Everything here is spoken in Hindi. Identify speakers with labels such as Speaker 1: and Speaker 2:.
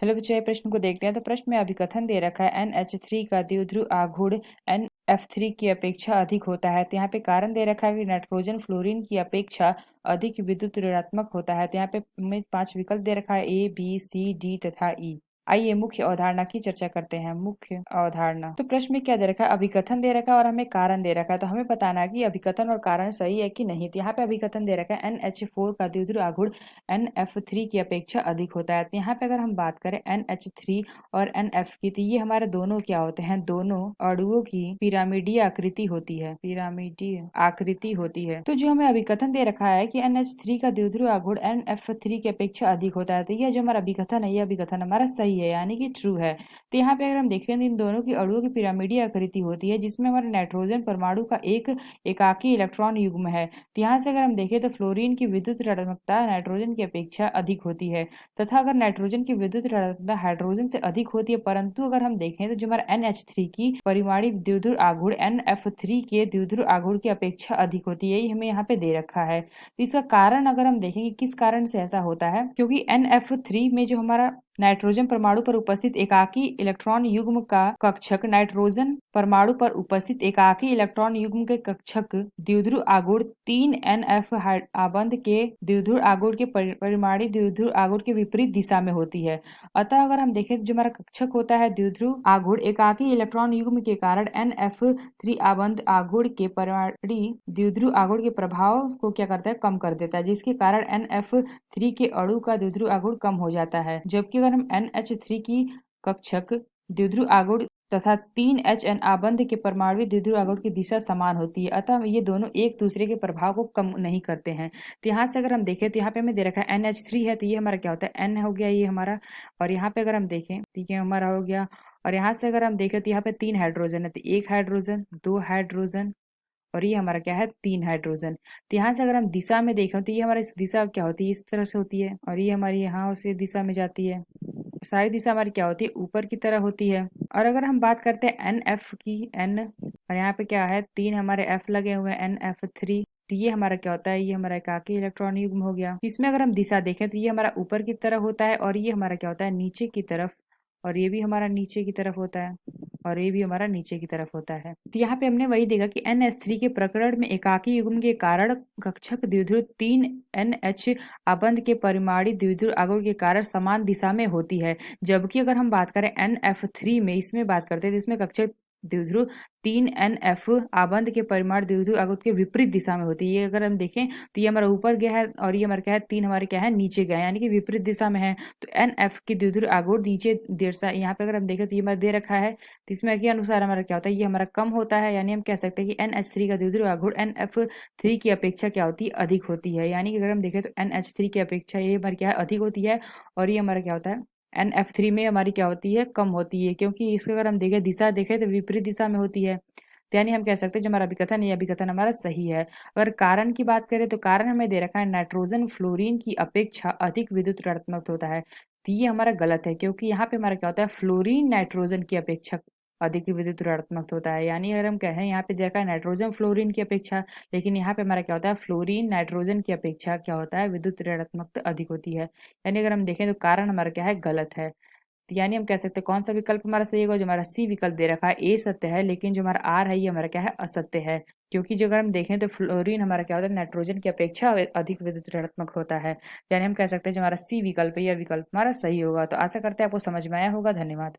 Speaker 1: हेलो बच्चों, ये प्रश्न को देखते हैं। तो प्रश्न में अभिकथन दे रखा है NH3 का द्विध्रुव आघूर्ण NF3 की अपेक्षा अधिक होता है। तो यहाँ पे कारण दे रखा है कि नाइट्रोजन फ्लोरीन की अपेक्षा अधिक विद्युत ऋणात्मक होता है। तो यहाँ पे हमें 5 विकल्प दे रखा है A, B, C, D तथा E। आइए मुख्य अवधारणा की चर्चा करते हैं। मुख्य अवधारणा। तो प्रश्न में क्या दे रखा है, अभिकथन दे रखा है और हमें कारण दे रखा है। तो हमें बताना है कि अभिकथन और कारण सही है कि नहीं। तो यहाँ पे अभिकथन दे रखा है NH4 का द्विध्रुव आघूर्ण NF3 की अपेक्षा अधिक होता है। तो यहाँ पे अगर हम बात करें NH3 और NF की, तो ये हमारे दोनों क्या होते हैं, दोनों अणुओं की पिरामिडीय आकृति होती है। पिरामिडीय आकृति होती है। तो जो हमें अभिकथन दे रखा है कि NH3 का द्विध्रुव आघूर्ण NF3 की अपेक्षा अधिक होता है, तो यह जो हमारा अभिकथन है, यह अभिकथन हमारा सही है, यानी कि ट्रू है। तो यहाँ पे अगर हम देखें, इन दोनों की अणुओं की पिरामिडीय आकृति होती है, जिसमें हमारे नाइट्रोजन परमाणु का एक एकाकी इलेक्ट्रॉन युग्म है। तो यहाँ से अगर हम देखें तो फ्लोरीन की विद्युत ऋणात्मकता नाइट्रोजन की अपेक्षा अधिक होती है, तथा अगर नाइट्रोजन की विद्युत ऋणात्मकता हाइड्रोजन से अधिक होती है। परंतु अगर हम देखें तो जो हमारा NH3 की परिमाणिक द्विध्रुव आघूर्ण NF3 के द्विध्रुव आघूर्ण की अपेक्षा अधिक होती है, यही हमें यहाँ पे दे रखा है। तो इसका कारण अगर हम देखेंगे किस कारण से ऐसा होता है, क्योंकि NF3 में जो हमारा नाइट्रोजन परमाणु पर उपस्थित एकाकी इलेक्ट्रॉन युग्म का कक्षक नाइट्रोजन परमाणु पर उपस्थित एकाकी इलेक्ट्रॉन युग्म के कक्षक द्विध्रुव आघूर्ण 3NF आबंध के द्विध्रुव आघूर्ण के परिमाणिक द्विध्रुव आघूर्ण के विपरीत दिशा में होती है। अतः अगर हम देखें जो हमारा कक्षक होता है द्विध्रुव आघूर्ण एकाकी इलेक्ट्रॉन युग्म के कारण NF3 आबंध आघूर्ण के परिमाणिक द्विध्रुव आघूर्ण के प्रभाव को क्या करता है, कम कर देता है, जिसके कारण NF3 के अणु का द्विध्रुव आघूर्ण कम हो जाता है। जबकि अगर हम NH3 की कक्षक द्विध्रुव आघूर्ण तथा 3HN आबंध के परमाणु द्विध्रुव आघूर्ण की दिशा समान होती है, अतः ये दोनों एक दूसरे के प्रभाव को कम नहीं करते हैं। तो यहाँ से अगर हम देखें तो यहाँ पे हमें दे रखा है NH3 है, तो ये हमारा क्या होता है, N हो गया ये हमारा। और यहाँ पे अगर हम देखें तो ये हमारा हो गया। और यहाँ से अगर हम देखें तो यहाँ पे 3 हाइड्रोजन है, तो 1 हाइड्रोजन, 2 हाइड्रोजन, और ये हमारा क्या है, 3 हाइड्रोजन। तो यहाँ से अगर हम दिशा में देखें तो ये हमारी इस दिशा क्या होती है, इस तरह से होती है, और ये हमारी यहाँ से दिशा में जाती है। सारी दिशा हमारी क्या होती है, ऊपर की तरह होती है। और अगर हम बात करते हैं NF की, N, और यहाँ पे क्या है, 3 हमारे F लगे हुए हैं, NF3। तो ये हमारा क्या होता है, ये हमारा एकाकी इलेक्ट्रॉन युग्म हो गया। इसमें अगर हम दिशा देखें तो ये हमारा ऊपर की तरफ होता है, और ये हमारा क्या होता है, नीचे की तरफ, और ये भी हमारा नीचे की तरफ होता है, और ये भी हमारा नीचे की तरफ होता है। तो यहाँ पे हमने वही देखा कि NH3 के प्रकरण में एकाकी युग्म के कारण कक्षक द्विध्रुव 3NH आबंध के परिमाणिक द्विध्रुव आघूर्ण के कारण समान दिशा में होती है। जबकि अगर हम बात करें NF3 में, इसमें बात करते हैं तो इसमें कक्षक द्विध्रुव 3NF आबंध के परिमाण द्विध्रुव आघूर्ण के विपरीत दिशा में होती है। ये अगर हम देखें तो ये हमारा ऊपर गया है, और ये हमारा क्या है, 3 हमारे क्या है, नीचे गया है, यानी कि विपरीत दिशा में है। तो NF की द्विध्रुव आघूर्ण नीचे दिशा, यहाँ पे अगर हम देखें तो ये हमारा दे रखा है, तो इसमें के अनुसार हमारा क्या होता है, ये हमारा कम होता है। यानी हम कह सकते हैं कि NH3 का द्विध्रुव आघूर्ण NF3 की अपेक्षा क्या होती है, अधिक होती है। यानी कि अगर हम देखें तो NH3 की अपेक्षा ये हमारी क्या है, अधिक होती है, और ये हमारा क्या होता है, NF3 में हमारी क्या होती है, कम होती है, क्योंकि इसका अगर हम देखें दिशा देखें तो विपरीत दिशा में होती है। तो यानी हम कह सकते हैं जो हमारा अभिकथन है, ये अभिकथन हमारा सही है। अगर कारण की बात करें तो कारण हमें दे रखा है नाइट्रोजन फ्लोरीन की अपेक्षा अधिक विद्युत ऋणात्मक होता है। तो ये हमारा गलत है, क्योंकि यहाँ पे हमारा क्या होता है, फ्लोरीन नाइट्रोजन की अपेक्षा अधिक विद्युत ऋणात्मक होता है। यानी अगर हम कहें यहाँ पे दे रखा है नाइट्रोजन फ्लोरीन की अपेक्षा, लेकिन यहाँ पे हमारा क्या होता है, फ्लोरीन नाइट्रोजन की अपेक्षा क्या होता है, विद्युत ऋणात्मक अधिक होती है। यानी अगर हम देखें तो कारण हमारा क्या है, गलत है। तो यानी हम कह सकते हैं कौन सा विकल्प हमारा सही होगा, जो हमारा सी विकल्प दे रखा है, ए सत्य है, लेकिन जो हमारा आर है ये हमारा क्या है, असत्य है। क्योंकि जो अगर हम देखें तो फ्लोरीन हमारा क्या होता है, नाइट्रोजन की अपेक्षा अधिक विद्युत ऋणात्मक होता है। यानी हम कह सकते हैं जो हमारा सी विकल्प है, यह विकल्प हमारा सही होगा। तो आशा करते हैं आपको समझ में आया होगा। धन्यवाद।